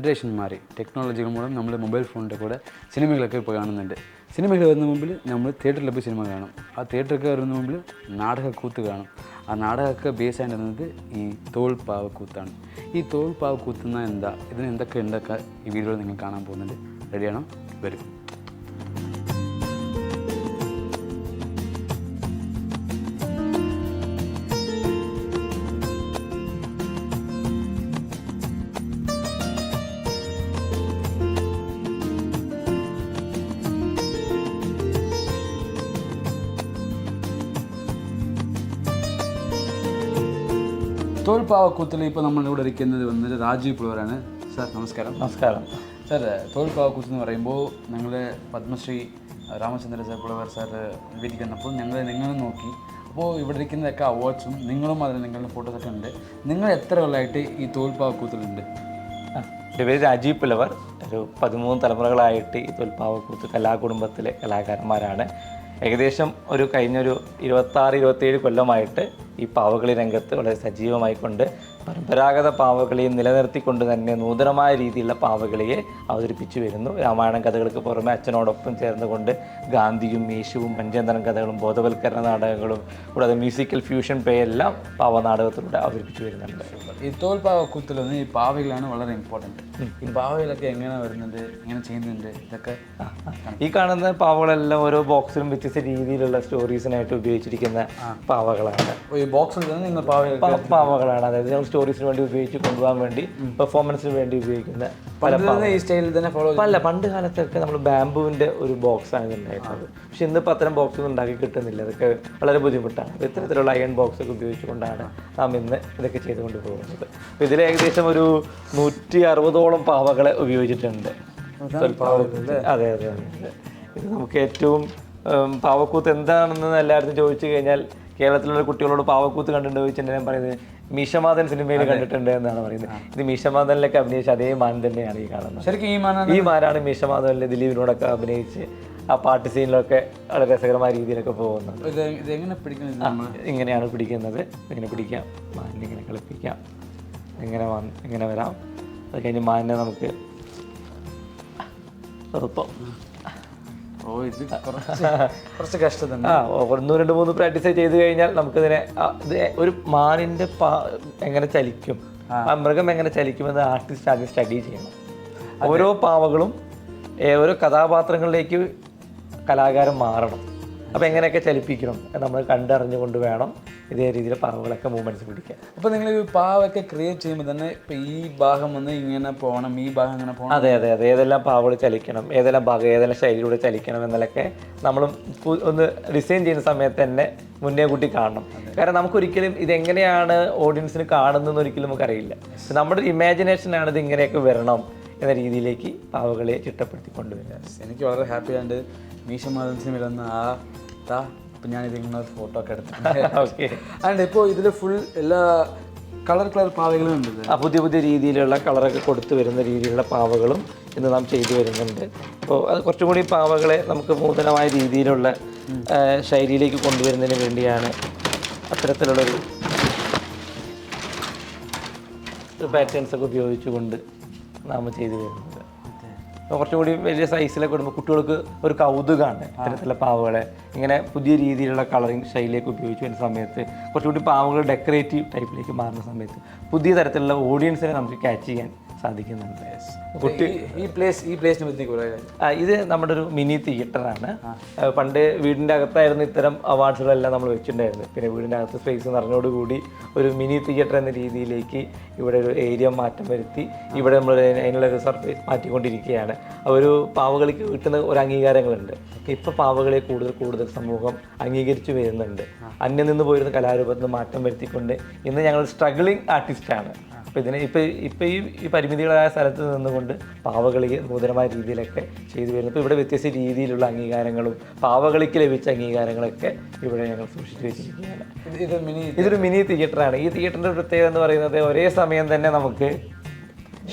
Generation മാറി. ടെക്നോളജികൾ മൂലം നമ്മൾ മൊബൈൽ ഫോണിൻ്റെ കൂടെ സിനിമകളൊക്കെ ഇപ്പോൾ കാണുന്നുണ്ട്. സിനിമകൾ വരുന്ന മുമ്പിൽ നമ്മൾ തിയേറ്ററിൽ പോയി സിനിമ കാണും. ആ തിയേറ്ററൊക്കെ വരുന്ന മുമ്പിൽ നാടകക്കൂത്ത് കാണും. ആ നാടകമൊക്കെ ബേസ് ആയിരുന്നത് ഈ തോൽപ്പാവക്കൂത്താണ്. ഈ തോൽപ്പാവക്കൂത്ത് എന്നാൽ എന്താ, ഇതിന് എന്തൊക്കെ ഉണ്ടൊക്കെ ഈ വീഡിയോയിൽ നിങ്ങൾ കാണാൻ പോകുന്നുണ്ട്. റെഡിയാണോ? വരും. തോൽപ്പാവക്കൂത്തിൽ ഇപ്പോൾ നമ്മളിവിടെ ഇരിക്കുന്നത് വന്നത് രാജീവ് പുലവരാണ്. സാർ നമസ്കാരം. നമസ്കാരം സാർ. തോൽപ്പാവക്കൂത്ത് എന്ന് പറയുമ്പോൾ ഞങ്ങൾ പത്മശ്രീ രാമചന്ദ്ര സാർ പുലവർ സാർ വീട്ടിൽ വന്നപ്പോൾ നിങ്ങളെ നോക്കി. അപ്പോൾ ഇവിടെ ഇരിക്കുന്നതൊക്കെ അവാർഡ്സും നിങ്ങളും അതിൽ നിങ്ങളുടെ ഫോട്ടോസൊക്കെ ഉണ്ട്. നിങ്ങൾ എത്ര കൊല്ലമായിട്ട് ഈ തോൽപ്പാവക്കൂത്തിലുണ്ട്? എൻ്റെ പേര് രാജീവ് പുലവർ. ഒരു 13 തലമുറകളായിട്ട് ഈ തോൽപ്പാവക്കൂത്ത് കലാകുടുംബത്തിലെ കലാകാരന്മാരാണ്. ഏകദേശം കഴിഞ്ഞൊരു 26-27 കൊല്ലമായിട്ട് ഈ പാവകളി രംഗത്ത് വളരെ സജീവമായിക്കൊണ്ട് പരമ്പരാഗത പാവകളിയെ നിലനിർത്തിക്കൊണ്ട് തന്നെ നൂതനമായ രീതിയിലുള്ള പാവകളിയെ അവതരിപ്പിച്ചു വരുന്നു. രാമായണം കഥകൾക്ക് പുറമെ അച്ഛനോടൊപ്പം ചേർന്നുകൊണ്ട് ഗാന്ധിയും യേശുവും പഞ്ചതന്ത്രം കഥകളും ബോധവൽക്കരണ നാടകങ്ങളും കൂടാതെ മ്യൂസിക്കൽ ഫ്യൂഷൻ പ്ലേ എല്ലാം പാവനാടകത്തിലൂടെ അവതരിപ്പിച്ചു വരുന്നുണ്ട്. ഈ തോൽപ്പാവക്കൂത്തിലൊന്ന് ഈ പാവകളാണ് വളരെ ഇമ്പോർട്ടൻറ്റ്. ഈ പാവകളൊക്കെ എങ്ങനെ വരുന്നുണ്ട്, എങ്ങനെ ചെയ്യുന്നുണ്ട്, ഇതൊക്കെ ഈ കാണുന്ന പാവകളെല്ലാം ഓരോ ബോക്സിലും വ്യത്യസ്ത രീതിയിലുള്ള സ്റ്റോറീസിനായിട്ട് ഉപയോഗിച്ചിരിക്കുന്ന പാവകളാണ്. ഈ ബോക്സിൽ നിങ്ങൾ പാവകളാണ്. അതായത് ഞങ്ങൾ സ്റ്റോറീസിന് വേണ്ടി ഉപയോഗിച്ച് കൊണ്ടുപോകാൻ വേണ്ടി, പെർഫോമൻസിന് വേണ്ടി ഉപയോഗിക്കുന്ന ഈ സ്റ്റൈലിൽ തന്നെ ഫോളോ പണ്ട് കാലത്തൊക്കെ നമ്മൾ ബാംബുവിൻ്റെ ഒരു ബോക്സാണ് ഉണ്ടായിരുന്നത്. പക്ഷെ ഇന്നിപ്പോൾ അത്തരം ബോക്സ് ഒന്നും ഉണ്ടാക്കി കിട്ടുന്നില്ല. അതൊക്കെ വളരെ ബുദ്ധിമുട്ടാണ്. ഇത്തരത്തിലുള്ള അയൺ ബോക്സ് ഒക്കെ ഉപയോഗിച്ചുകൊണ്ടാണ് നാം ഇന്ന് ഇതൊക്കെ ചെയ്തുകൊണ്ട് പോകുന്നത്. അപ്പോൾ ഇതിൽ ഏകദേശം ഒരു 160ഓളം പാവകളെ ഉപയോഗിച്ചിട്ടുണ്ട്. അതെ അതെ അതെ. ഇത് നമുക്ക് ഏറ്റവും പാവക്കൂത്ത് എന്താണെന്ന് എല്ലാവരും ചോദിച്ചു കഴിഞ്ഞാൽ കേരളത്തിലുള്ള കുട്ടികളോട് പാവക്കൂത്ത് കണ്ടിട്ടുണ്ട് ചോദിച്ചിട്ട് ഞാൻ പറയുന്നത് മീശമാധൻ സിനിമയിൽ കണ്ടിട്ടുണ്ട് എന്നാണ് പറയുന്നത്. ഇത് മീശമാധനിലൊക്കെ അഭിനയിച്ച അതേ മാൻ തന്നെയാണ് ഈ കാണുന്നത്. ശരിക്കും ഈ മാനാണ് മീശമാധനിൽ ദിലീപിനോടൊക്കെ അഭിനയിച്ച് ആ പാട്ട് സീനിലൊക്കെ വളരെ രസകരമായ രീതിയിലൊക്കെ പോകുന്നത്. ഇങ്ങനെയാണ് പിടിക്കുന്നത്. ഇങ്ങനെ പിടിക്കാം, മാനിനെ ഇങ്ങനെ കളിപ്പിക്കാം, ഇങ്ങനെ വരാം. അത് കഴിഞ്ഞ് മാനിനെ നമുക്ക് എളുപ്പം കുറച്ച് കഷ്ടം. 1-2-3 പ്രാക്ടീസ് ചെയ്ത് കഴിഞ്ഞാൽ നമുക്കിതിനെ ഒരു മാനിൻ്റെ എങ്ങനെ ചലിക്കും, ആ മൃഗം എങ്ങനെ ചലിക്കുമെന്ന് ആർട്ടിസ്റ്റ് ആദ്യം സ്റ്റഡി ചെയ്യണം. ഓരോ പാവകളും ഓരോ കഥാപാത്രങ്ങളിലേക്ക് കലാകാരൻ മാറണം. അപ്പോൾ എങ്ങനെയൊക്കെ ചലിപ്പിക്കണം നമ്മൾ കണ്ടറിഞ്ഞുകൊണ്ട് വേണം ഇതേ രീതിയിൽ പാവകളൊക്കെ മൂവ്മെൻറ്റ്സ് പിടിക്കാൻ. അപ്പോൾ നിങ്ങൾ ഈ പാവൊക്കെ ക്രിയേറ്റ് ചെയ്യുമ്പോൾ തന്നെ ഇപ്പോൾ ഈ ഭാഗം വന്ന് ഇങ്ങനെ പോകണം, ഈ ഭാഗം ഇങ്ങനെ പോകണം. അതെ അതെ അതെ. ഏതെല്ലാം പാവകൾ ചലിക്കണം, ഏതെല്ലാം ഭാഗം ഏതെല്ലാം ശൈലിയിലൂടെ ചലിക്കണം എന്നൊക്കെ നമ്മളും ഒന്ന് ഡിസൈൻ ചെയ്യുന്ന സമയത്ത് തന്നെ മുന്നേ കൂട്ടി കാണണം. കാരണം നമുക്കൊരിക്കലും ഇതെങ്ങനെയാണ് ഓഡിയൻസിന് കാണുന്നതെന്ന് ഒരിക്കലും നമുക്കറിയില്ല. നമ്മുടെ ഒരു ഇമാജിനേഷനാണ് ഇത് ഇങ്ങനെയൊക്കെ വരണം എന്ന രീതിയിലേക്ക് പാവകളെ ചിട്ടപ്പെടുത്തി കൊണ്ടുവരിക. എനിക്ക് വളരെ ഹാപ്പിയാണ്ട് മീശമാധൻ വരുന്ന ഇപ്പം ഞാനിത് ഇങ്ങനെ ഫോട്ടോ ഒക്കെ എടുത്തിട്ടുണ്ട്. ഓക്കെ. ആൻഡ് ഇപ്പോൾ ഇതിൽ ഫുൾ എല്ലാ കളർ പാവകളും ഉണ്ട്. പുതിയ പുതിയ രീതിയിലുള്ള കളറൊക്കെ കൊടുത്തു വരുന്ന രീതിയിലുള്ള പാവകളും ഇന്ന് നാം ചെയ്തു വരുന്നുണ്ട്. അപ്പോൾ അത് കുറച്ചും കൂടി പാവകളെ നമുക്ക് നൂതനമായ രീതിയിലുള്ള ശൈലിയിലേക്ക് കൊണ്ടുവരുന്നതിന് വേണ്ടിയാണ് അത്തരത്തിലുള്ളൊരു പാറ്റേൺസ് ഒക്കെ ഉപയോഗിച്ചുകൊണ്ട് നാം ചെയ്തു വരുന്നത്. കുറച്ചും കൂടി വലിയ സൈസിലൊക്കെ വരുമ്പോൾ കുട്ടികൾക്ക് ഒരു കൗതുകമാണ് ഇത്തരത്തിലുള്ള പാവകളെ ഇങ്ങനെ പുതിയ രീതിയിലുള്ള കളറിങ് ശൈലിയൊക്കെ ഉപയോഗിച്ച് വരുന്ന സമയത്ത് കുറച്ചുകൂടി പാവകൾ ഡെക്കറേറ്റീവ് ടൈപ്പിലേക്ക് മാറുന്ന സമയത്ത് പുതിയ തരത്തിലുള്ള ഓഡിയൻസിനെ നമുക്ക് ക്യാച്ച് ചെയ്യാൻ സാധിക്കുന്നുണ്ട്. ഇത് നമ്മുടെ ഒരു മിനി തിയേറ്ററാണ്. പണ്ട് വീടിൻ്റെ അകത്തായിരുന്നു ഇത്തരം അവാർഡ്സുകളെല്ലാം നമ്മൾ വെച്ചിട്ടുണ്ടായിരുന്നത്. പിന്നെ വീടിൻ്റെ അകത്ത് സ്പേസ് നിറഞ്ഞോടുകൂടി ഒരു മിനി തിയേറ്റർ എന്ന രീതിയിലേക്ക് ഇവിടെ ഒരു ഏരിയ മാറ്റം വരുത്തി ഇവിടെ നമ്മൾ അതിനുള്ളൊരു സർഫേസ് മാറ്റിക്കൊണ്ടിരിക്കുകയാണ്. ഒരു പാവകളിക്ക് കിട്ടുന്ന ഒരു അംഗീകാരങ്ങളുണ്ട്. ഇപ്പോൾ പാവകളെ കൂടുതൽ സമൂഹം അംഗീകരിച്ചു വരുന്നുണ്ട്. അന്യം നിന്ന് പോയിരുന്ന കലാരൂപത്തിൽ നിന്ന് മാറ്റം വരുത്തിക്കൊണ്ട് ഇന്ന് ഞങ്ങൾ സ്ട്രഗ്ലിംഗ് ആർട്ടിസ്റ്റാണ്. അപ്പോൾ ഇതിനെ ഇപ്പോൾ ഈ പരിമിതികളായ സ്ഥലത്ത് നിന്നുകൊണ്ട് പാവകളിക്ക് നൂതനമായ രീതിയിലൊക്കെ ചെയ്തു വരുന്നു. ഇപ്പോൾ ഇവിടെ വ്യത്യസ്ത രീതിയിലുള്ള അംഗീകാരങ്ങളും പാവകളിക്ക് ലഭിച്ച അംഗീകാരങ്ങളൊക്കെ ഇവിടെ ഞങ്ങൾ സൂക്ഷിച്ചു വെച്ചിരിക്കുകയാണ്. ഇതൊരു മിനി തിയേറ്ററാണ്. ഈ തിയേറ്ററിൻ്റെ പ്രത്യേകത എന്ന് പറയുന്നത് ഒരേ സമയം തന്നെ നമുക്ക്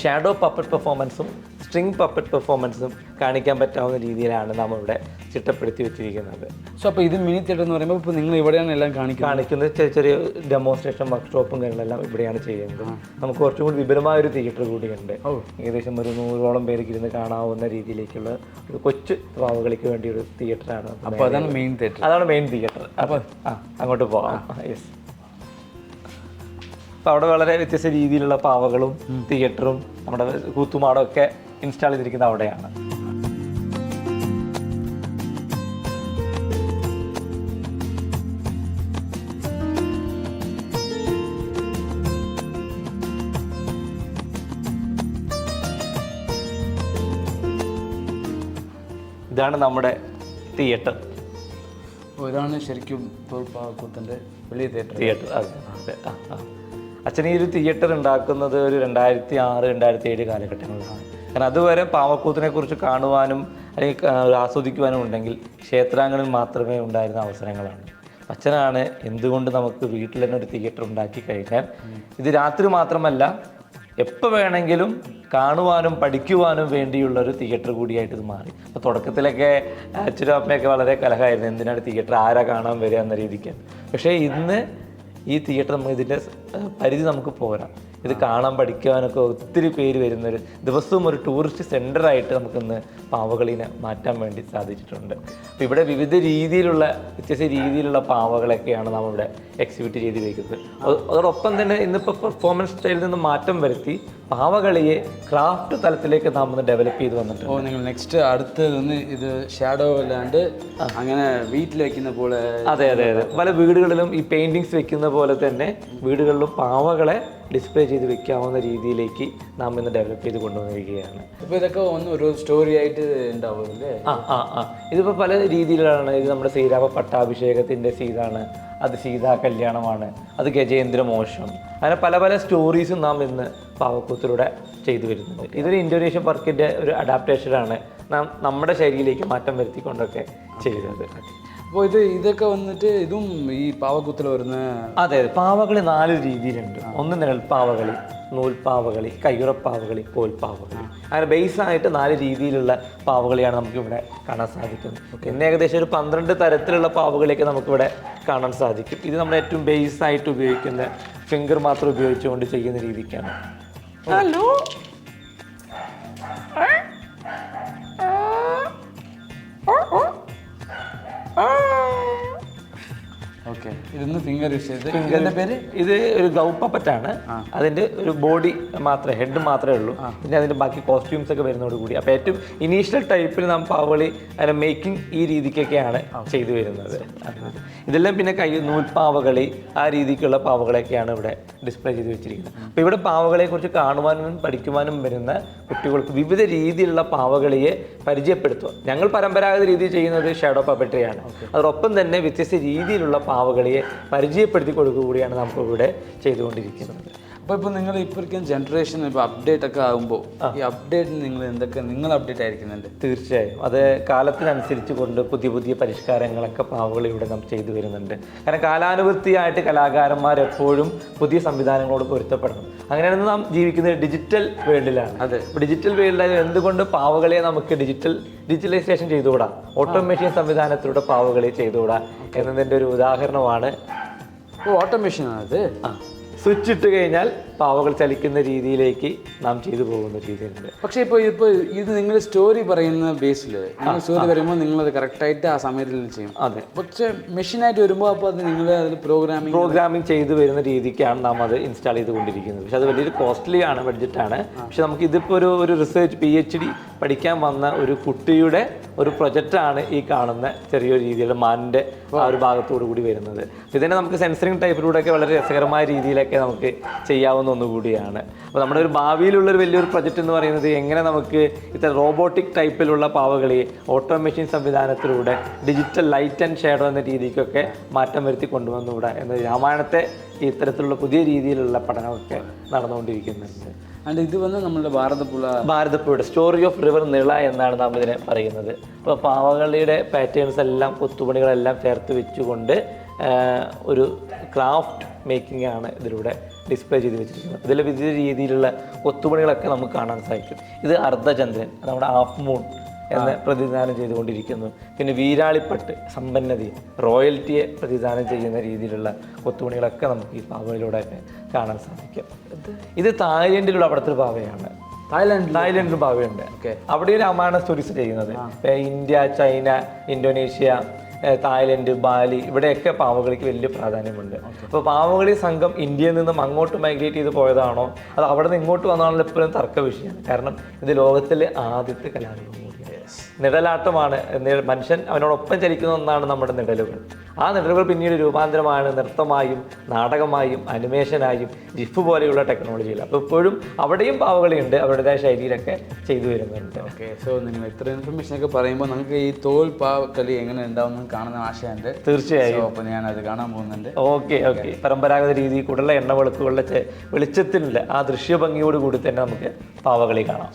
ഷാഡോ പപ്പറ്റ് പെർഫോമൻസും സ്ട്രിങ് പപ്പറ്റ് പെർഫോമൻസും കാണിക്കാൻ പറ്റാവുന്ന രീതിയിലാണ് നാം ഇവിടെ ചിട്ടപ്പെടുത്തി വെച്ചിരിക്കുന്നത്. സോ അപ്പോൾ ഇത് മിനി തിയേറ്റർ എന്ന് പറയുമ്പോൾ ഇപ്പോൾ നിങ്ങൾ ഇവിടെയാണ് എല്ലാം കാണിക്കുന്നത്. ചെറിയ ചെറിയ ഡെമോൺസ്ട്രേഷൻ വർക്ക്ഷോപ്പും കാര്യങ്ങളെല്ലാം ഇവിടെയാണ് ചെയ്യുന്നത്. നമുക്ക് കുറച്ചും കൂടി വിപുലമായൊരു തിയേറ്റർ കൂടിയുണ്ട്. ഏകദേശം ഒരു 100ഓളം പേർക്ക് ഇരുന്ന് കാണാവുന്ന രീതിയിലേക്കുള്ള ഒരു കൊച്ചു പാവകളിക്ക് വേണ്ടി ഒരു തിയേറ്ററാണ്. അപ്പോൾ അതാണ് മെയിൻ തിയേറ്റർ. അതാണ് മെയിൻ തിയേറ്റർ. അപ്പോൾ അങ്ങോട്ട് പോകാം. യെസ്. അപ്പോൾ അവിടെ വളരെ വ്യത്യസ്ത രീതിയിലുള്ള പാവകളും തിയേറ്ററും നമ്മുടെ കൂത്തുമാടം ഒക്കെ ഇൻസ്റ്റാൾ ചെയ്തിരിക്കുന്നത് അവിടെയാണ്. ഇതാണ് നമ്മുടെ തിയേറ്റർ. ഇതാണ് ശരിക്കും തോൽപ്പാവക്കൂത്തിൻ്റെ വലിയ തിയേറ്റർ. അതെ. അച്ഛൻ ഈ ഒരു തിയേറ്റർ ഉണ്ടാക്കുന്നത് ഒരു 2006, 2007 കാലഘട്ടങ്ങളിലാണ്. കാരണം അതുവരെ പാവക്കൂത്തിനെ കുറിച്ച് കാണുവാനും അല്ലെങ്കിൽ ആസ്വദിക്കുവാനും ഉണ്ടെങ്കിൽ ക്ഷേത്രാംഗണിൽ മാത്രമേ ഉണ്ടായിരുന്ന അവസരങ്ങളാണ്. അച്ഛനാണ് എന്തുകൊണ്ട് നമുക്ക് വീട്ടിൽ തന്നെ ഒരു തിയേറ്റർ ഉണ്ടാക്കി കഴിഞ്ഞാൽ ഇത് രാത്രി മാത്രമല്ല എപ്പോൾ വേണമെങ്കിലും കാണുവാനും പഠിക്കുവാനും വേണ്ടിയുള്ളൊരു തിയേറ്റർ കൂടിയായിട്ട് ഇത് മാറി. അപ്പോൾ തുടക്കത്തിലൊക്കെ അച്ഛനും അമ്മയൊക്കെ വളരെ കലഹമായിരുന്നു, എന്തിനാണ് തിയേറ്റർ, ആരാ കാണാൻ വരിക എന്ന രീതിക്ക്. പക്ഷേ ഇന്ന് ഈ തിയേറ്റർ നമുക്ക് ഇതിൻ്റെ പരിധി നമുക്ക് പോരാ. ഇത് കാണാൻ പഠിക്കാനൊക്കെ ഒത്തിരി പേര് വരുന്നൊരു ദിവസവും ഒരു ടൂറിസ്റ്റ് സെൻ്ററായിട്ട് നമുക്കിന്ന് പാവകളിനെ മാറ്റാൻ വേണ്ടി സാധിച്ചിട്ടുണ്ട്. അപ്പോൾ ഇവിടെ വിവിധ രീതിയിലുള്ള വ്യത്യസ്ത രീതിയിലുള്ള പാവകളൊക്കെയാണ് നാം ഇവിടെ എക്സിബിറ്റ് ചെയ്ത് വയ്ക്കുന്നത്. അതോടൊപ്പം തന്നെ ഇന്നിപ്പോൾ പെർഫോമൻസ് സ്റ്റൈലിൽ നിന്ന് മാറ്റം വരുത്തി പാവകളിയെ ക്രാഫ്റ്റ് തലത്തിലേക്ക് നാം ഒന്ന് ഡെവലപ്പ് ചെയ്ത് വന്നിട്ടുണ്ട്. നിങ്ങൾ നെക്സ്റ്റ് അടുത്തതൊന്ന് ഇത് ഷാഡോ അല്ലാണ്ട് അങ്ങനെ വീട്ടിൽ വെക്കുന്ന പോലെ. അതെ. പല വീടുകളിലും ഈ പെയിൻറ്റിങ്സ് വെക്കുന്ന പോലെ തന്നെ വീടുകളിലും പാവകളെ ഡിസ്പ്ലേ ചെയ്ത് വെക്കാവുന്ന രീതിയിലേക്ക് നാം ഇന്ന് ഡെവലപ്പ് ചെയ്ത് കൊണ്ടുവന്നിരിക്കുകയാണ്. അപ്പോൾ ഇതൊക്കെ ഒന്ന് ഒരു സ്റ്റോറി ആയിട്ട് ഉണ്ടാവുമല്ലേ? ഇതിപ്പോൾ പല രീതിയിലാണ്. ഇത് നമ്മുടെ ശ്രീരാമ പട്ടാഭിഷേകത്തിൻ്റെ സീതാണ്, അത് സീതാ കല്യാണമാണ്, അത് ഗജേന്ദ്രമോക്ഷം, അങ്ങനെ പല പല സ്റ്റോറീസും നാം ഇന്ന് പാവക്കൂത്തിലൂടെ ചെയ്തു വരുന്നുണ്ട്. ഇതൊരു ഇൻഡോനേഷ്യൻ വർക്കിൻ്റെ ഒരു അഡാപ്റ്റേഷനാണ് നാം നമ്മുടെ ശൈലിയിലേക്ക് മാറ്റം വരുത്തിക്കൊണ്ടൊക്കെ ചെയ്തത്. അപ്പോൾ ഇതൊക്കെ വന്നിട്ട് ഇതും ഈ പാവക്കൂത്തിൽ വരുന്ന. അതെ. പാവകളി 4 രീതിയിലുണ്ട്. ഒന്ന് നിഴൽപ്പാവകളി, നൂൽപ്പാവകളി, കയ്യുറപ്പാവകളി, കോൽപ്പാവകളി. അങ്ങനെ ബേസായിട്ട് 4 രീതിയിലുള്ള പാവകളിയാണ് നമുക്കിവിടെ കാണാൻ സാധിക്കുന്നത്. പിന്നെ ഏകദേശം ഒരു 12 തരത്തിലുള്ള പാവകളിയൊക്കെ നമുക്കിവിടെ കാണാൻ സാധിക്കും. ഇത് നമ്മുടെ ഏറ്റവും ബേസായിട്ട് ഉപയോഗിക്കുന്ന ഫിംഗർ മാത്രം ഉപയോഗിച്ചുകൊണ്ട് ചെയ്യുന്ന രീതിക്കാണ്. Hello, okay. ഇതൊന്ന് ഫിംഗർ യൂസ് ചെയ്ത്. ഫിംഗറിന്റെ പേര് ഇത് ഒരു ഗൗപ്പറ്റാണ്. അതിന്റെ ഒരു ബോഡി മാത്രമേ, ഹെഡ് മാത്രമേ ഉള്ളൂ. പിന്നെ അതിന്റെ ബാക്കി കോസ്റ്റ്യൂംസ് ഒക്കെ വരുന്നതോട് കൂടി. അപ്പോൾ ഏറ്റവും ഇനീഷ്യൽ ടൈപ്പിൽ നാം പാവകളി അതിന്റെ മേക്കിംഗ് ഈ രീതിക്കൊക്കെയാണ് ചെയ്തു വരുന്നത്. ഇതെല്ലാം പിന്നെ നൂൽപ്പാവകളി, ആ രീതിക്കുള്ള പാവകളൊക്കെയാണ് ഇവിടെ ഡിസ്പ്ലേ ചെയ്ത് വെച്ചിരിക്കുന്നത്. അപ്പോൾ ഇവിടെ പാവകളെ കുറിച്ച് കാണുവാനും പഠിക്കുവാനും വരുന്ന കുട്ടികൾക്ക് വിവിധ രീതിയിലുള്ള പാവകളിയെ പരിചയപ്പെടുത്തുക. ഞങ്ങൾ പരമ്പരാഗത രീതിയിൽ ചെയ്യുന്നത് ഷാഡോ പപ്പട്രിയാണ്. അതോടൊപ്പം തന്നെ വ്യത്യസ്ത രീതിയിലുള്ള പാവകളിയെ പരിചയപ്പെടുത്തി കൊടുക്കുക കൂടിയാണ് നമുക്ക് ഇവിടെ ചെയ്തുകൊണ്ടിരിക്കുന്നത്. അപ്പോൾ നിങ്ങൾ ഇപ്പോഴത്തെ ജനറേഷൻ ഇപ്പോൾ അപ്ഡേറ്റ് ഒക്കെ ആകുമ്പോൾ ഈ അപ്ഡേറ്റ് നിങ്ങൾ അപ്ഡേറ്റ് ആയിരിക്കുന്നുണ്ട്. തീർച്ചയായും അത് കാലത്തിനനുസരിച്ച് കൊണ്ട് പുതിയ പുതിയ പരിഷ്കാരങ്ങളൊക്കെ പാവകൾ ഇവിടെ നാം ചെയ്തു വരുന്നുണ്ട്. കാരണം കാലാനുവൃത്തിയായിട്ട് കലാകാരന്മാരെപ്പോഴും പുതിയ സംവിധാനങ്ങളോട് പൊരുത്തപ്പെടണം. അങ്ങനെയാണ് നാം ജീവിക്കുന്നത് ഡിജിറ്റൽ വേൾഡിലാണ്. അതെ. ഡിജിറ്റൽ വേൾഡിൽ എന്തുകൊണ്ട് പാവകളെ നമുക്ക് ഡിജിറ്റലൈസേഷൻ ചെയ്തുകൂടാ, ഓട്ടോമേഷൻ സംവിധാനത്തിലൂടെ പാവകളെ ചെയ്തുകൂടാ എന്നതിൻ്റെ ഒരു ഉദാഹരണമാണ്. ഓട്ടോമേഷൻ അത് സ്വിച്ച് ഇട്ട് കഴിഞ്ഞാൽ പാവകൾ ചലിക്കുന്ന രീതിയിലേക്ക് നാം ചെയ്തു പോകുന്ന രീതിയുണ്ട്. പക്ഷേ ഇപ്പോൾ ഇത് നിങ്ങൾ സ്റ്റോറി പറയുന്ന ബേസിൽ നിങ്ങൾ സ്റ്റോറി പറയുമ്പോൾ നിങ്ങളത് കറക്റ്റായിട്ട് ആ സമയത്തിൽ ചെയ്യും. അതെ. പക്ഷേ മെഷീനായിട്ട് വരുമ്പോൾ അപ്പോൾ അത് നിങ്ങൾ അതിൽ പ്രോഗ്രാമിംഗ് ചെയ്തു വരുന്ന രീതിക്കാണ് നാം അത് ഇൻസ്റ്റാൾ ചെയ്തുകൊണ്ടിരിക്കുന്നത്. പക്ഷെ അത് വലിയൊരു കോസ്റ്റ്ലി ആണ്, ബഡ്ജറ്റാണ്. പക്ഷെ നമുക്ക് ഇതിപ്പോൾ ഒരു റിസർച്ച് PhD പഠിക്കാൻ വന്ന ഒരു കുട്ടിയുടെ ഒരു പ്രൊജക്റ്റാണ് ഈ കാണുന്ന ചെറിയൊരു രീതിയിലുള്ള മാനിൻ്റെ ആ ഒരു ഭാഗത്തോടു കൂടി വരുന്നത്. ഇതിനെ നമുക്ക് സെൻസറിങ് ടൈപ്പിലൂടെയൊക്കെ വളരെ രസകരമായ രീതിയിലൊക്കെ നമുക്ക് ചെയ്യാവുന്ന ഒന്നുകൂടിയാണ്. അപ്പോൾ നമ്മുടെ ഒരു ഭാവിയിലുള്ളൊരു വലിയൊരു പ്രൊജക്റ്റ് എന്ന് പറയുന്നത് എങ്ങനെ നമുക്ക് ഇത്തരം റോബോട്ടിക് ടൈപ്പിലുള്ള പാവകളെ ഓട്ടോമേഷൻ സംവിധാനത്തിലൂടെ ഡിജിറ്റൽ ലൈറ്റ് ആൻഡ് ഷാഡോ എന്ന രീതിക്കൊക്കെ മാറ്റം വരുത്തി കൊണ്ടുവന്നുകൂടാ എന്ന രാമായണത്തെ ഇത്തരത്തിലുള്ള പുതിയ രീതിയിലുള്ള പഠനമൊക്കെ നടന്നുകൊണ്ടിരിക്കുന്നുണ്ട്. ആൻഡ് ഇത് വന്ന് നമ്മുടെ ഭാരതപ്പുഴയുടെ സ്റ്റോറി ഓഫ് റിവർ നിള എന്നാണ് നാം ഇതിനെ പറയുന്നത്. അപ്പോൾ പാവകളിയുടെ പാറ്റേൺസ് എല്ലാം കൊത്തുപണികളെല്ലാം ചേർത്ത് വെച്ചുകൊണ്ട് ഒരു ക്രാഫ്റ്റ് മേക്കിംഗ് ആണ് ഇതിലൂടെ ഡിസ്പ്ലേ ചെയ്ത് വെച്ചിരിക്കുന്നത്. ഇതിൽ വിവിധ രീതിയിലുള്ള കൊത്തുപണികളൊക്കെ നമുക്ക് കാണാൻ സാധിക്കും. ഇത് അർദ്ധചന്ദ്രൻ, നമ്മുടെ ഹാഫ് മൂൺ എന്ന് പ്രതിദാനം ചെയ്തുകൊണ്ടിരിക്കുന്നു. പിന്നെ വീരാളിപ്പട്ട്, സമ്പന്നതയെ, റോയൽറ്റിയെ പ്രതിദാനം ചെയ്യുന്ന രീതിയിലുള്ള കൊത്തുപണികളൊക്കെ നമുക്ക് ഈ പാവയിലൂടെയൊക്കെ കാണാൻ സാധിക്കും. ഇത് തായ്ലൻഡിലുള്ള അവിടുത്തെ ഒരു പാവയാണ്. തായ്ലൻഡിലും പാവയുണ്ട്. അവിടെയും രാമായണ സ്റ്റോറീസ് ചെയ്യുന്നത്. India, China, Indonesia, Thailand, Bali, ഇവിടെയൊക്കെ പാവകളിക്ക് വലിയ പ്രാധാന്യമുണ്ട്. അപ്പോൾ പാവകളി സംഘം ഇന്ത്യയിൽ നിന്നും അങ്ങോട്ട് മൈഗ്രേറ്റ് ചെയ്ത് പോയതാണോ അത് അവിടെ നിന്ന് ഇങ്ങോട്ട് വന്നതാണല്ലോ എപ്പോഴും തർക്ക വിഷയമാണ്. കാരണം ഇത് ലോകത്തിലെ ആദ്യത്തെ കലാരൂപം. നിഴലാട്ടമാണ്. മനുഷ്യൻ അവനോടൊപ്പം ചലിക്കുന്ന ഒന്നാണ് നമ്മുടെ നിഴലുകൾ. ആ നിഴലുകൾ പിന്നീട് രൂപാന്തരമാണ് നൃത്തമായും നാടകമായും അനിമേഷനായും ജിഫ് പോലെയുള്ള ടെക്നോളജികൾ. അപ്പോൾ ഇപ്പോഴും അവിടെയും പാവകളിയുണ്ട്, അവരുടേതായ ശൈലിയിലൊക്കെ ചെയ്തു വരുന്നുണ്ട്. ഓക്കെ, സോ നിങ്ങൾ ഇത്ര ഇൻഫർമേഷനൊക്കെ പറയുമ്പോൾ നമുക്ക് ഈ തോൽ പാവക്കളി എങ്ങനെ ഉണ്ടാവുമെന്ന് കാണുന്ന ആശയമുണ്ട്. തീർച്ചയായും. അപ്പോൾ ഞാൻ അത് കാണാൻ പോകുന്നുണ്ട്. ഓക്കെ. പരമ്പരാഗത രീതിയിൽ കൂടുതലുള്ള എണ്ണ വിളക്കുകളുടെ വെളിച്ചത്തിലുള്ള ആ ദൃശ്യഭംഗിയോട് കൂടി തന്നെ നമുക്ക് പാവകളി കാണാം.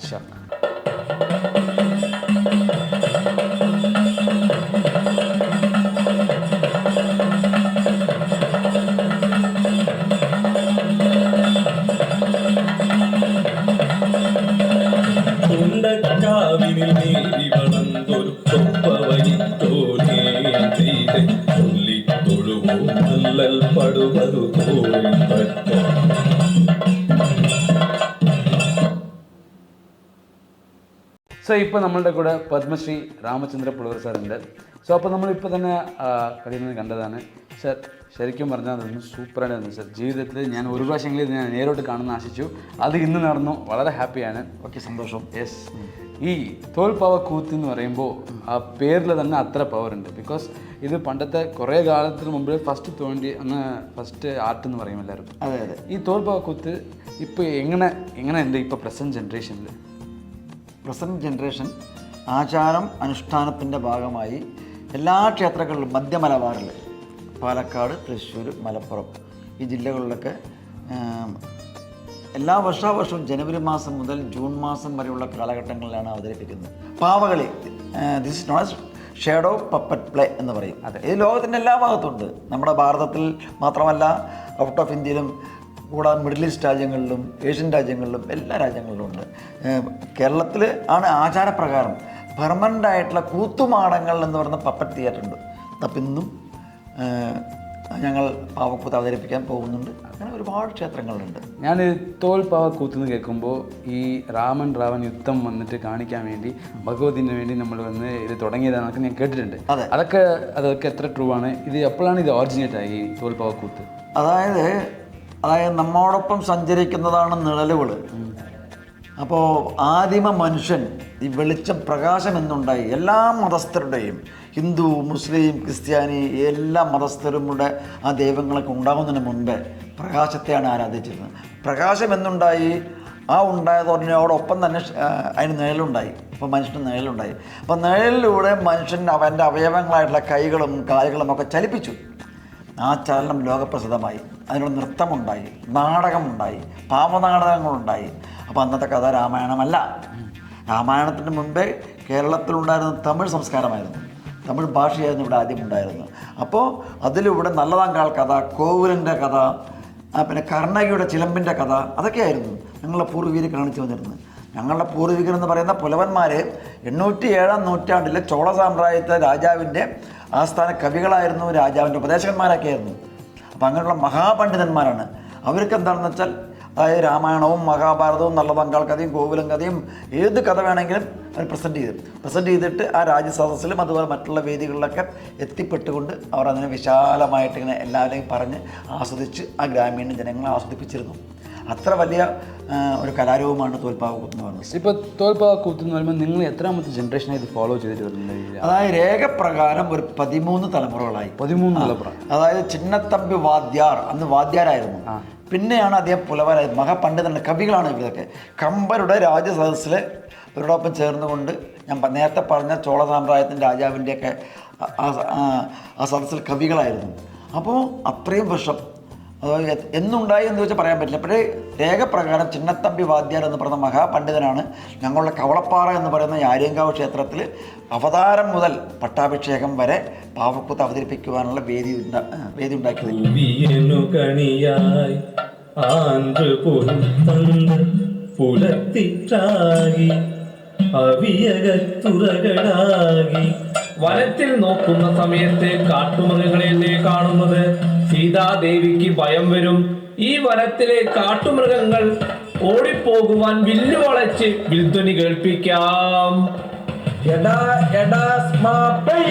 സോ ഇപ്പോൾ നമ്മളുടെ കൂടെ പത്മശ്രീ രാമചന്ദ്ര പുലവർ സാറുണ്ട്. സോ അപ്പോൾ നമ്മളിപ്പോൾ തന്നെ കളിയിൽ നിന്ന് കണ്ടതാണ് സാർ. ശരിക്കും പറഞ്ഞാൽ അതൊന്നും സൂപ്പറായിട്ട് വന്നു സാർ. ജീവിതത്തിൽ ഞാൻ ഒരു പ്രാവശ്യമെങ്കിലും ഞാൻ നേരോട്ട് കാണുന്ന ആശിച്ചു. അത് ഇന്ന് നടന്നു. വളരെ ഹാപ്പിയാണ്. ഓക്കെ, സന്തോഷം. യെസ്, ഈ തോൽപ്പാവ കൂത്ത് എന്ന് പറയുമ്പോൾ ആ പേരിൽ തന്നെ അത്ര പവർ ഉണ്ട്. ബിക്കോസ് ഇത് പണ്ടത്തെ കുറേ കാലത്തിന് മുമ്പ് ഫസ്റ്റ് ആർട്ട് എന്ന് പറയും എല്ലാവരും. അതെ അതെ. ഈ തോൽപ്പാവ കൂത്ത് ഇപ്പോൾ എങ്ങനെ ഉണ്ട് ഇപ്പോൾ പ്രസൻറ്റ് ജനറേഷനിൽ? പ്രസൻറ്റ് ജനറേഷൻ ആചാരം അനുഷ്ഠാനത്തിൻ്റെ ഭാഗമായി എല്ലാ ക്ഷേത്രങ്ങളിലും മധ്യമലബാറിൽ, പാലക്കാട്, തൃശ്ശൂർ, മലപ്പുറം ഈ ജില്ലകളിലൊക്കെ എല്ലാ വർഷാവർഷവും ജനുവരി മാസം മുതൽ ജൂൺ മാസം വരെയുള്ള കാലഘട്ടങ്ങളിലാണ് അവതരിപ്പിക്കുന്നത് പാവകളി. This is not shadow puppet play എന്ന് പറയും. ഇത് ലോകത്തിൻ്റെ എല്ലാ ഭാഗത്തുണ്ട്. നമ്മുടെ ഭാരതത്തിൽ മാത്രമല്ല, ഔട്ട് ഓഫ് ഇന്ത്യയിലും കൂടാതെ മിഡിൽ ഈസ്റ്റ് രാജ്യങ്ങളിലും ഏഷ്യൻ രാജ്യങ്ങളിലും എല്ലാ രാജ്യങ്ങളിലും ഉണ്ട്. കേരളത്തിൽ ആണ് ആചാരപ്രകാരം പെർമനൻ്റ് ആയിട്ടുള്ള കൂത്തുമാടങ്ങൾ എന്ന് പറയുന്ന പപ്പറ്റ് തിയേറ്റർ ഉണ്ട്. അപ്പം ഇന്നും ഞങ്ങൾ പാവക്കൂത്ത് അവതരിപ്പിക്കാൻ പോകുന്നുണ്ട്. അങ്ങനെ ഒരുപാട് ക്ഷേത്രങ്ങളുണ്ട്. ഞാൻ തോൽപ്പാവക്കൂത്ത് എന്ന് കേൾക്കുമ്പോൾ ഈ രാവൺ യുദ്ധം വന്നിട്ട് കാണിക്കാൻ വേണ്ടി ഭഗവതിന് വേണ്ടി നമ്മൾ വന്ന് ഇത് തുടങ്ങിയതാണെന്നൊക്കെ ഞാൻ കേട്ടിട്ടുണ്ട്. അതൊക്കെ എത്ര ട്രൂ ആണ്? ഇത് എപ്പോഴാണ് ഇത് ഒറിജിനേറ്റ് ആയി ഈ തോൽപ്പാവക്കൂത്ത്? അതായത് നമ്മോടൊപ്പം സഞ്ചരിക്കുന്നതാണ് നിഴലുകൾ. അപ്പോൾ ആദിമ മനുഷ്യൻ ഈ വെളിച്ചം, പ്രകാശം എന്നുണ്ടായി. എല്ലാ മതസ്ഥരുടെയും, ഹിന്ദു, മുസ്ലിം, ക്രിസ്ത്യാനി എല്ലാ മതസ്ഥരുടെ ആ ദൈവങ്ങളൊക്കെ ഉണ്ടാകുന്നതിന് മുൻപേ പ്രകാശത്തെയാണ് ആരാധിച്ചിരുന്നത്. പ്രകാശം എന്നുണ്ടായി, ആ ഉണ്ടായതോടൊപ്പം തന്നെ അതിന് നിഴലുണ്ടായി. അപ്പോൾ മനുഷ്യന് നിഴലുണ്ടായി. അപ്പോൾ നിഴലിലൂടെ മനുഷ്യൻ അവൻ്റെ അവയവങ്ങളായിട്ടുള്ള കൈകളും കാലുകളും ഒക്കെ ചലിപ്പിച്ചു. ആ ചലനം ലോകപ്രസിദ്ധമായി. അതിനോട് നൃത്തമുണ്ടായി, നാടകമുണ്ടായി, പാവനാടകങ്ങളുണ്ടായി. അപ്പോൾ അന്നത്തെ കഥ രാമായണമല്ല. രാമായണത്തിന് മുമ്പേ കേരളത്തിലുണ്ടായിരുന്ന തമിഴ് സംസ്കാരമായിരുന്നു, തമിഴ് ഭാഷയായിരുന്നു ഇവിടെ ആദ്യം ഉണ്ടായിരുന്നത്. അപ്പോൾ അതിലൂടെ നല്ലതാങ്കാൾ കഥ, കോവിലൻ്റെ കഥ, പിന്നെ കർണകിയുടെ ചിലമ്പിൻ്റെ കഥ, അതൊക്കെയായിരുന്നു ഞങ്ങളുടെ പൂർവികർ കാണിച്ചു വന്നിരുന്നത്. ഞങ്ങളുടെ പൂർവികർ എന്ന് പറയുന്ന പുലവന്മാർ 807-ാം നൂറ്റാണ്ടിലെ ചോള സാമ്രാജ്യത്തെ രാജാവിൻ്റെ ആസ്ഥാന കവികളായിരുന്നു, രാജാവിൻ്റെ ഉപദേശകന്മാരൊക്കെ ആയിരുന്നു. അപ്പം അങ്ങനെയുള്ള മഹാപണ്ഡിതന്മാരാണ്. അവർക്ക് എന്താണെന്ന് വെച്ചാൽ, അതായത് രാമായണവും മഹാഭാരതവും നല്ലതങ്കാൾ കഥയും കോവിലം കഥയും ഏത് കഥ വേണമെങ്കിലും അവർ പ്രസൻറ്റ് ചെയ്തിട്ട് ആ രാജ്യസദസ്സിലും അതുപോലെ മറ്റുള്ള വേദികളിലൊക്കെ എത്തിപ്പെട്ടുകൊണ്ട് അവർ അതിനെ വിശാലമായിട്ട് ഇങ്ങനെ എല്ലാവരെയും പറഞ്ഞ് ആസ്വദിച്ച് ആ ഗ്രാമീണ ജനങ്ങളെ ആസ്വദിപ്പിച്ചിരുന്നു. അത്ര വലിയ ഒരു കലാരൂപമാണ് തോൽപ്പാവക്കൂത്ത് എന്ന് പറയുന്നത്. ഇപ്പോൾ തോൽപ്പാവക്കൂത്ത് എന്ന് പറയുമ്പോൾ നിങ്ങൾ എത്രാമത്തെ ജനറേഷനായി ഇത് ഫോളോ ചെയ്തിട്ട് വരുന്നത്? അതായത് രേഖപ്രകാരം ഒരു 13 തലമുറകളായി. 13 തലമുറ. അതായത് ചിന്നത്തമ്പി വാദ്യാർ അന്ന് വാദ്യാരായിരുന്നു. പിന്നെയാണ് അദ്ദേഹം പുലവരായത്. മഹാപണ്ഡിതന്റെ കവികളാണ് ഇവരൊക്കെ. കമ്പരുടെ രാജസദസ്സിൽ ഇവരോടൊപ്പം ചേർന്നുകൊണ്ട് ഞാൻ നേരത്തെ പറഞ്ഞ ചോള സാമ്രാജ്യത്തിൻ്റെ രാജാവിൻ്റെയൊക്കെ ആ സദസ്സിൽ കവികളായിരുന്നു. അപ്പോൾ അത്രയും വർഷം അതായത് എന്നുണ്ടായി എന്ന് ചോദിച്ചാൽ പറയാൻ പറ്റില്ല. അപ്പോഴേ രേഖപ്രകാരം ചിന്നത്തമ്പി വാദ്യാർ എന്ന് പറയുന്ന മഹാപണ്ഡിതനാണ് ഞങ്ങളുടെ കവളപ്പാറ എന്ന് പറയുന്ന ആര്യങ്കാവ് ക്ഷേത്രത്തിൽ അവതാരം മുതൽ പട്ടാഭിഷേകം വരെ പാവക്കൂത്ത് അവതരിപ്പിക്കുവാനുള്ള വേദി ഉണ്ടാക്കിയത്. ആன்று പൊരുത്തന്ന് പുലത്തിറ്റാകി അവിയകത്തുറകളാകി. വനത്തിൽ നോക്കുന്ന സമയത്ത് കാട്ടുമൃഗങ്ങളെയല്ലേ കാണുന്നത്? സീതാദേവിക്ക് ഭയം വരും. ഈ വനത്തിലെ കാട്ടുമൃഗങ്ങൾ ഓടിപ്പോകുവാൻ വില്ലു വളച്ച് വിൽധ്വനി കേൾപ്പിക്കാം. എടാ എടാ സ്മാപ്പൈ.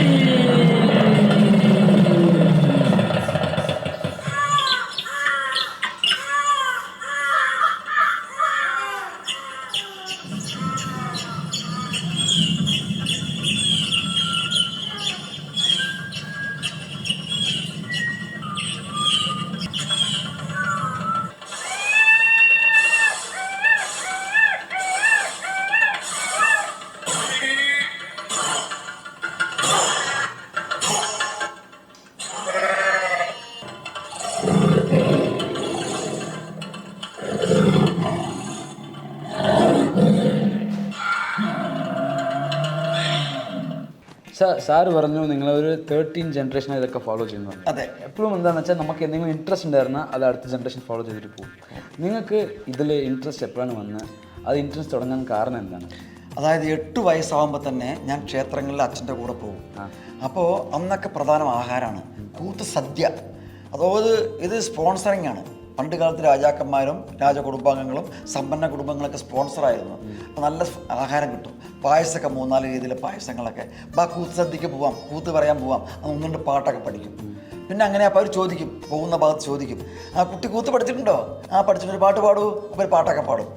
സാറ് പറഞ്ഞു നിങ്ങളൊരു 13 ജനറേഷൻ ഇതൊക്കെ ഫോളോ ചെയ്യുന്നു. അതെ. എപ്പോഴും എന്താണെന്ന് വെച്ചാൽ നമുക്ക് എന്തെങ്കിലും ഇൻട്രസ്റ്റ് ഉണ്ടായിരുന്നാൽ അത് അടുത്ത ജനറേഷൻ ഫോളോ ചെയ്തിട്ട് പോകും. നിങ്ങൾക്ക് ഇതിൽ ഇൻട്രസ്റ്റ് എപ്പോഴാണ് വന്നത്? അത് ഇൻട്രസ്റ്റ് തുടങ്ങാൻ കാരണം എന്താണ്? അതായത് 8 വയസ്സാകുമ്പോൾ തന്നെ ഞാൻ ക്ഷേത്രങ്ങളിൽ അച്ഛൻ്റെ കൂടെ പോകും. അപ്പോൾ അന്നൊക്കെ പ്രധാന ആഹാരമാണ് കൂത്ത് സദ്യ. അതായത് ഇത് സ്പോൺസറിങ് ആണ്. പണ്ട് കാലത്ത് രാജാക്കന്മാരും രാജകുടുംബാംഗങ്ങളും സമ്പന്ന കുടുംബങ്ങളൊക്കെ സ്പോൺസറായിരുന്നു. അപ്പോൾ നല്ല ആഹാരം കിട്ടും. പായസമൊക്കെ 3-4 രീതിയിലെ പായസങ്ങളൊക്കെ. കൂത്ത് സദ്യക്ക് പോവാം, കൂത്ത് പറയാൻ പോവാം, 1-2 പാട്ടൊക്കെ പഠിക്കും. പിന്നെ അങ്ങനെ അപ്പോൾ അവർ ചോദിക്കും, പോകുന്ന ഭാഗത്ത് ചോദിക്കും, കുട്ടി കൂത്ത് പഠിച്ചിട്ടുണ്ടോ? പഠിച്ചിട്ടൊരു പാട്ട് പാടൂ. അപ്പോൾ ഒരു പാട്ടൊക്കെ പാടും.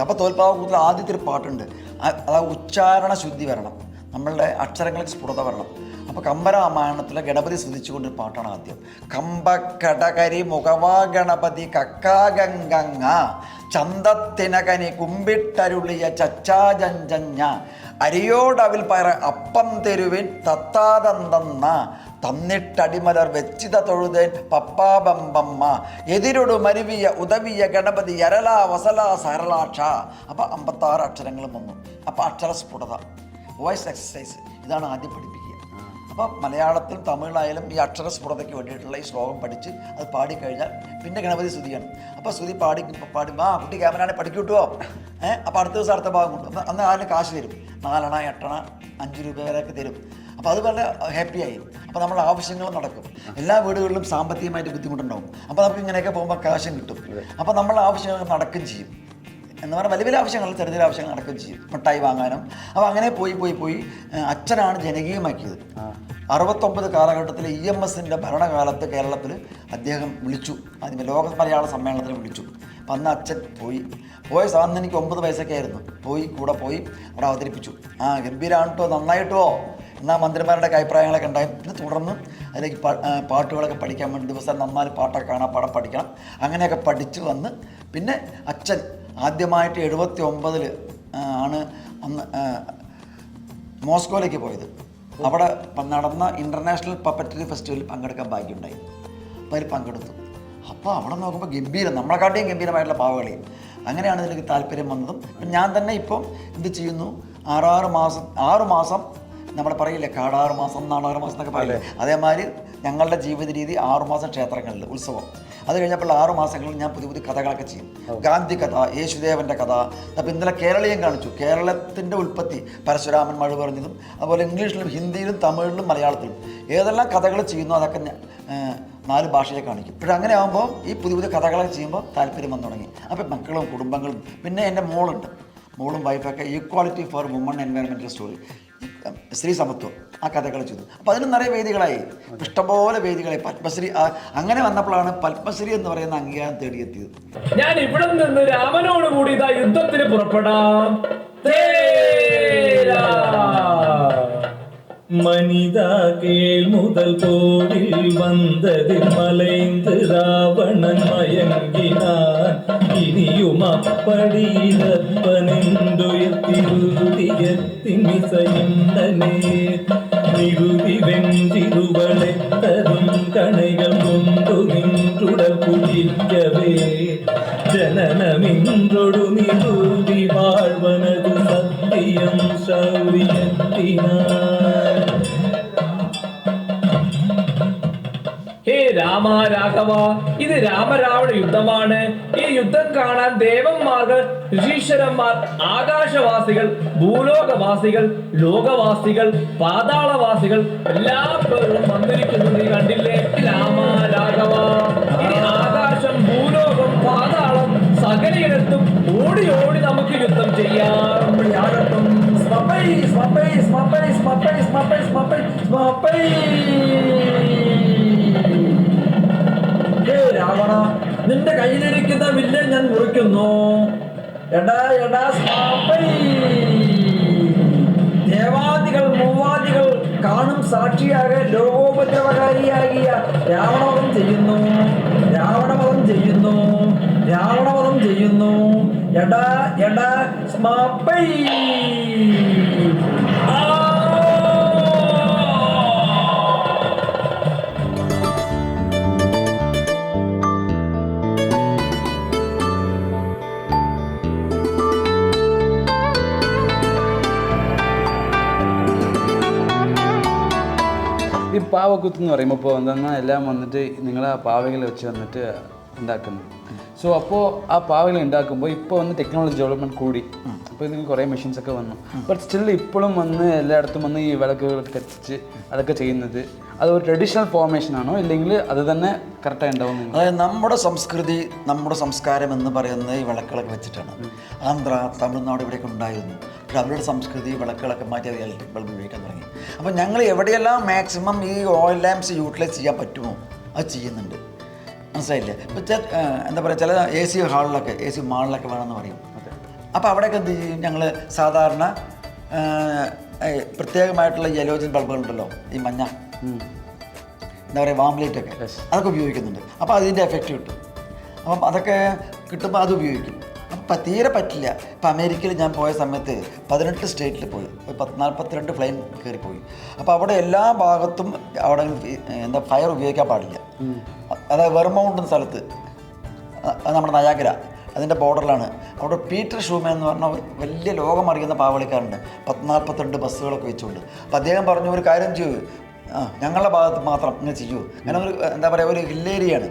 അപ്പോൾ തോൽപ്പാവ കൂത്തിൽ ആദ്യത്തെ ഒരു പാട്ടുണ്ട്. അത് ഉച്ചാരണ ശുദ്ധി വരണം, നമ്മളുടെ അക്ഷരങ്ങൾക്ക് സ്ഫുടത വരണം. അപ്പോൾ കമ്പരാമായണത്തിലെ ഗണപതി സ്തുതിച്ചുകൊണ്ടൊരു പാട്ടാണ് ആദ്യം. കമ്പക്കടകരി മുഖവാ ഗണപതി കക്കാഗംഗങ്ങ ചന്തത്തിനകനി കുമ്പിട്ടരുളിയ ചച്ചാജഞ്ചഞ്ഞ അരിയോടവിൽ പയറ അപ്പം തെരുവിൻ തത്താതന്തന്ന തന്നിട്ടടിമലർ വെച്ചിത തൊഴുതേൻ പപ്പാബമ്പമ്മ എതിരൊടു മരുവിയ ഉദവിയ ഗണപതി യരല വസല സരളാക്ഷ. അപ്പോൾ 56 അക്ഷരങ്ങളും വന്നു. അപ്പോൾ അക്ഷരസ്ഫുടത, വോയിസ് എക്സസൈസ് ഇതാണ് ആദ്യം പഠിപ്പിക്കുക. അപ്പോൾ മലയാളത്തിലും തമിഴിലായാലും ഈ അക്ഷരസ്ഫുടതയ്ക്ക് വേണ്ടിയിട്ടുള്ള ഈ ശ്ലോകം പഠിച്ച് അത് പാടിക്കഴിഞ്ഞാൽ പിന്നെ ഗണപതി സ്തുതിയാണ്. അപ്പോൾ സ്തുതി പാടുമ്പോൾ കുട്ടി ക്യാമറയാണെങ്കിൽ പഠിക്കൂട്ടോ. അപ്പോൾ അടുത്ത ദിവസം അടുത്ത ഭാഗം കൊണ്ടു. അന്ന് ആരും കാശ് തരും, 4 അണ 8 അണ 5 രൂപ വരെയൊക്കെ തരും. അപ്പോൾ അത് വളരെ ഹാപ്പിയായി. അപ്പോൾ നമ്മുടെ ആവശ്യങ്ങൾ നടക്കും. എല്ലാ വീടുകളിലും സാമ്പത്തികമായിട്ട് ബുദ്ധിമുട്ടുണ്ടാവും. അപ്പോൾ നമുക്ക് ഇങ്ങനെയൊക്കെ പോകുമ്പോൾ കാശും കിട്ടും. അപ്പോൾ നമ്മളെ ആവശ്യങ്ങൾ നടക്കുകയും ചെയ്യും. എന്ന് പറഞ്ഞാൽ വലിയ വലിയ ആവശ്യങ്ങൾ, ചെറിയ ചെറിയ ആവശ്യങ്ങൾ നടക്കുകയും ചെയ്യും. മിഠായി വാങ്ങാനും. അപ്പോൾ അങ്ങനെ പോയി അച്ഛനാണ് ജനകീയമാക്കിയത്. 69 കാലഘട്ടത്തിൽ EMSൻ്റെ ഭരണകാലത്ത് കേരളത്തിൽ അദ്ദേഹം വിളിച്ചു. ആദ്യമേ ലോക മലയാള സമ്മേളനത്തിന് വിളിച്ചു. അപ്പം അന്ന് അച്ഛൻ പോയ സാധനം എനിക്ക് 9 വയസ്സൊക്കെ ആയിരുന്നു. കൂടെ പോയി അവിടെ അവതരിപ്പിച്ചു. ഗംഭീരമാണ് കേട്ടോ, നന്നായിട്ടോ എന്നാൽ മന്ത്രിമാരുടെ അഭിപ്രായങ്ങളൊക്കെ ഉണ്ടായി. പിന്നെ തുടർന്ന് അതിലേക്ക് പാട്ടുകളൊക്കെ പഠിക്കാൻ വേണ്ടി ദിവസം 4 പാട്ടൊക്കെ കാണാപ്പാടം പഠിക്കണം. അങ്ങനെയൊക്കെ പഠിച്ചു വന്ന് പിന്നെ അച്ഛൻ ആദ്യമായിട്ട് 79 ആണ് അന്ന് മോസ്കോയിലേക്ക് പോയത്. അവിടെ നടന്ന ഇൻ്റർനാഷണൽ പപ്പറ്ററി ഫെസ്റ്റിവലിൽ പങ്കെടുക്കാൻ ഭാഗ്യമുണ്ടായി. അപ്പോൾ അതിൽ പങ്കെടുത്തു. അപ്പോൾ അവിടെ നോക്കുമ്പോൾ ഗംഭീരം, നമ്മളെക്കാട്ടിയും ഗംഭീരമായിട്ടുള്ള പാവകളി. അങ്ങനെയാണ് ഇതിലേക്ക് താല്പര്യം വന്നതും. ഞാൻ തന്നെ ഇപ്പം എന്ത് ചെയ്യുന്നു, 6 മാസം നമ്മൾ പറയില്ലേ, കാടാറ് മാസം 4 മാസം എന്നൊക്കെ പറയില്ലേ, അതേമാതിരി ഞങ്ങളുടെ ജീവിത രീതി 6 മാസം ക്ഷേത്രങ്ങളിൽ ഉത്സവം. അത് കഴിഞ്ഞപ്പോൾ 6 മാസങ്ങളിൽ ഞാൻ പുതിയ കഥകളൊക്കെ ചെയ്യും. ഗാന്ധി കഥ, യേശുദേവൻ്റെ കഥ. അപ്പോൾ ഇന്നലെ കേരളീയം കാണിച്ചു. കേരളത്തിൻ്റെ ഉൽപ്പത്തി പരശുരാമൻ മഴ പറഞ്ഞതും, അതുപോലെ ഇംഗ്ലീഷിലും ഹിന്ദിയിലും തമിഴിലും മലയാളത്തിലും ഏതെല്ലാം കഥകൾ ചെയ്യുന്നു അതൊക്കെ 4 ഭാഷയെ കാണിക്കും. പക്ഷേ അങ്ങനെ ആകുമ്പോൾ ഈ പുതിയ കഥകളൊക്കെ ചെയ്യുമ്പോൾ താല്പര്യം വന്നു തുടങ്ങി. അപ്പോൾ മക്കളും കുടുംബങ്ങളും പിന്നെ എൻ്റെ മോളും വൈഫൊക്കെ equality for woman environmental story, സ്ത്രീ സമത്വം, ആ കഥകൾ ചെയ്തു. അപ്പോൾ അതിനും നിറയെ വേദികളായി, ഇഷ്ടംപോലെ വേദികളായി. പത്മശ്രീ അങ്ങനെ വന്നപ്പോഴാണ് പത്മശ്രീ എന്ന് പറയുന്ന അംഗീകാരം തേടിയെത്തിയത്. ഞാൻ ഇവിടെ നിന്ന് രാമനോട് കൂടി ഇതാ യുദ്ധത്തിന് പുറപ്പെടാം. மனிதா கேள் முதல் போரில் வந்ததில் மலைந்து ராவணன் மயங்கினான். இனியும் அப்படி இறப்பனென்றுயர்த்திருதியத்தின் இசையுண்டனே நிறுதி வென்றிருவளை தரும் கணைகள் கொண்டு நின்றுடல் குடிக்கவே ஜனனமின்றொடு நிறுதி வாழ்வனது சத்தியம் சௌரியத்தினார். ഹേ രാമ, രാമ രാഘവ, ഇത് രാമരാവണ യുദ്ധമാണ്. ഈ യുദ്ധം കാണാൻ ദേവന്മാർ, ഋഷീശ്വരന്മാർ, ആകാശവാസികൾ, ഭൂലോകവാസികൾ, ലോകവാസികൾ, പാതാളവാസികൾ എല്ലാവരും വന്നിരിക്കുന്നു. നീ കണ്ടില്ലേ? രാമ രാഘവ, ഇനി ആകാശം, ഭൂലോകം, പാതാളം സകലയിടത്തും ഓടി ഓടി നമുക്ക് യുദ്ധം ചെയ്യാം. രാവണ, നിന്റെ കയ്യിലിരിക്കുന്ന വില്ല് ഞാൻ മുറിക്കുന്നു. എടാ എടാ സ്വാപ്പൈ. ദേവാദികൾ മൂവാദികൾ കാണും സാക്ഷിയാകെ ലോകോപദ്രവകാരിയാകിയ രാവണവധം ചെയ്യുന്നു, രാവണവധം ചെയ്യുന്നു, രാവണവധം ചെയ്യുന്നു. എടാ എടാ സ്മാപ്പൈ. ഈ പാവക്കുത്ത് എന്ന് പറയുമ്പോൾ ഇപ്പോൾ എന്തെന്നാൽ എല്ലാം വന്നിട്ട് നിങ്ങൾ ആ പാവകൾ വെച്ച് വന്നിട്ട് ഉണ്ടാക്കുന്നു. സോ അപ്പോൾ ആ പാവകൾ ഉണ്ടാക്കുമ്പോൾ ഇപ്പോൾ വന്ന് ടെക്നോളജി ഡെവലപ്മെൻറ്റ് കൂടി, അപ്പോൾ ഇതിന് കുറേ മെഷീൻസൊക്കെ വന്നു. ബട്ട് സ്റ്റിൽ ഇപ്പോഴും വന്ന് എല്ലായിടത്തും വന്ന് ഈ വിളക്കുകളൊക്കെ കത്തിച്ച് അതൊക്കെ ചെയ്യുന്നത് അത് ഒരു ട്രഡീഷണൽ ഫോർമേഷൻ ആണോ, ഇല്ലെങ്കിൽ അത് തന്നെ കറക്റ്റായി ഉണ്ടാവും? അതായത് നമ്മുടെ സംസ്കൃതി, നമ്മുടെ സംസ്കാരം എന്ന് പറയുന്നത് ഈ വിളക്കുകളൊക്കെ വെച്ചിട്ടാണ്. ആന്ധ്ര, തമിഴ്നാട് ഇവിടെയൊക്കെ ഉണ്ടായിരുന്നു. പക്ഷെ അവരുടെ സംസ്കൃതി വിളക്കുകളൊക്കെ മാറ്റി അത് ഇലക്ട്രിക് ബൾബ് ഉപയോഗിക്കാൻ തുടങ്ങി. അപ്പോൾ ഞങ്ങൾ എവിടെയെല്ലാം മാക്സിമം ഈ ഓയിൽ ലാംപ്സ് യൂട്ടിലൈസ് ചെയ്യാൻ പറ്റുമോ അത് ചെയ്യുന്നുണ്ട്. മനസ്സിലായില്ലേ? ഇപ്പോൾ എന്താ പറയുക, ചില AC ഹാളിലൊക്കെ, AC മാളിലൊക്കെ വേണമെന്ന് പറയും. അപ്പോൾ അവിടെയൊക്കെ എന്ത് ചെയ്യും, ഞങ്ങൾ സാധാരണ പ്രത്യേകമായിട്ടുള്ള യെലോജിൻ ബൾബുകളുണ്ടല്ലോ, ഈ മഞ്ഞ എന്താ പറയുക വാംലൈറ്റൊക്കെ, അതൊക്കെ ഉപയോഗിക്കുന്നുണ്ട്. അപ്പോൾ അതിൻ്റെ എഫക്റ്റ് കിട്ടും. അപ്പം അതൊക്കെ കിട്ടുമ്പോൾ അത് ഉപയോഗിക്കും. അപ്പം തീരെ പറ്റില്ല. ഇപ്പം അമേരിക്കയിൽ ഞാൻ പോയ സമയത്ത് 18 സ്റ്റേറ്റിൽ പോയി, 42 ഫ്ലൈൻ കയറിപ്പോയി. അപ്പോൾ അവിടെ എല്ലാ ഭാഗത്തും അവിടെ എന്താ ഫയർ ഉപയോഗിക്കാൻ പാടില്ല. അതായത് വെർമൗണ്ട് എന്ന സ്ഥലത്ത്, നമ്മുടെ നയാഗ്ര അതിൻ്റെ ബോർഡറിലാണ്. അവിടെ പീറ്റർ ഷൂമാൻ എന്ന് പറഞ്ഞ വലിയ ലോകം അറിയുന്ന പാവളിക്കാരുണ്ട്, 42 ബസ്സുകളൊക്കെ വെച്ചുകൊണ്ട്. അപ്പോൾ അദ്ദേഹം പറഞ്ഞു, ഒരു കാര്യം ചെയ്യൂ, ഞങ്ങളുടെ ഭാഗത്ത് മാത്രം ഇങ്ങനെ ചെയ്യൂ. അങ്ങനെ ഒരു എന്താ പറയുക, ഒരു ഹില്ലേരിയാണ്.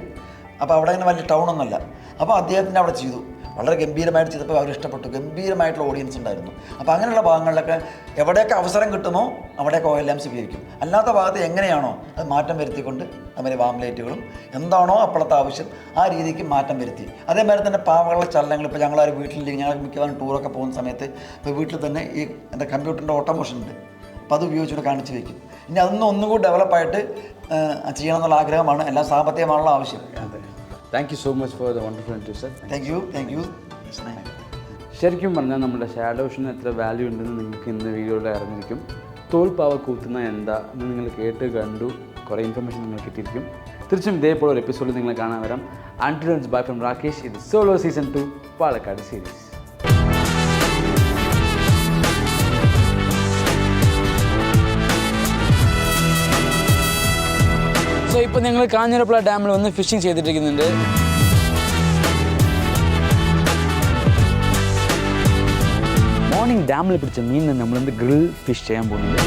അപ്പോൾ അവിടെ അങ്ങനെ വലിയ ടൗണൊന്നുമല്ല. അപ്പോൾ അദ്ദേഹത്തിൻ്റെ അവിടെ ചെയ്തു, വളരെ ഗംഭീരമായിട്ട് ചെയ്തപ്പോൾ അവർ ഇഷ്ടപ്പെട്ടു. ഗംഭീരമായിട്ടുള്ള ഓഡിയൻസ് ഉണ്ടായിരുന്നു. അപ്പോൾ അങ്ങനെയുള്ള ഭാഗങ്ങളിലൊക്കെ എവിടെയൊക്കെ അവസരം കിട്ടുമോ അവിടെയൊക്കെ ഓയിൽ ലാംപ്സ് ഉപയോഗിക്കും. അല്ലാത്ത ഭാഗത്ത് എങ്ങനെയാണോ അത് മാറ്റം വരുത്തിക്കൊണ്ട് നമ്മുടെ വാം ലൈറ്റുകളും എന്താണോ അപ്പോഴത്തെ ആവശ്യം ആ രീതിക്ക് മാറ്റം വരുത്തി. അതേമാതിരി തന്നെ പാവകളുടെ ചലനങ്ങൾ, ഇപ്പോൾ ഞങ്ങളൊരു വീട്ടിലേക്ക് ഞങ്ങൾ മിക്കവാറും ടൂറൊക്കെ പോകുന്ന സമയത്ത് ഇപ്പോൾ വീട്ടിൽ തന്നെ ഈ എന്താ കമ്പ്യൂട്ടറിൻ്റെ ഓട്ടോമോഷൻ ഉണ്ട്. അപ്പോൾ അത് ഉപയോഗിച്ചുകൊണ്ട് കാണിച്ച് വയ്ക്കും. ഇനി അതൊന്നും ഒന്നുകൂടി ഡെവലപ്പായിട്ട് ചെയ്യണം എന്നുള്ള ആഗ്രഹമാണ്. എല്ലാം സാമ്പത്തികമാണുള്ള ആവശ്യം. Thank you so much for the wonderful intro sir. Thank you. ശരിക്കും പറഞ്ഞാൽ നമ്മുടെ ഷാഡോസിന് എത്ര വാല്യൂ ഉണ്ടെന്ന് നിങ്ങൾക്ക് ഇന്ന് വീഡിയോയിൽ അറിഞ്ഞിരിക്കും. തോൽപ്പാവ കൂത്തുന്ന എന്താ എന്ന് നിങ്ങൾ കേട്ട് കണ്ടു, കുറേ ഇൻഫർമേഷൻ നിങ്ങൾക്ക് കിട്ടിയിരിക്കും. തീർച്ചയായും ഇതേപോലെ ഒരു എപ്പിസോഡിൽ നിങ്ങളെ കാണാൻ വരാം. And bye from Rakesh. ഇത് solo season 2 Palakkad series. So ഇപ്പോൾ ഞങ്ങൾ കാഞ്ഞിരപ്പുഴ ഡാമിൽ വന്ന് ഫിഷിംഗ് ചെയ്തിട്ടിരിക്കുന്നുണ്ട്. മോർണിംഗ് ഡാമിൽ പിടിച്ച മീനിനെ നമ്മളെന്ത് ഗ്രിൽ ഫിഷ് ചെയ്യാൻ പോകുന്നുണ്ട്.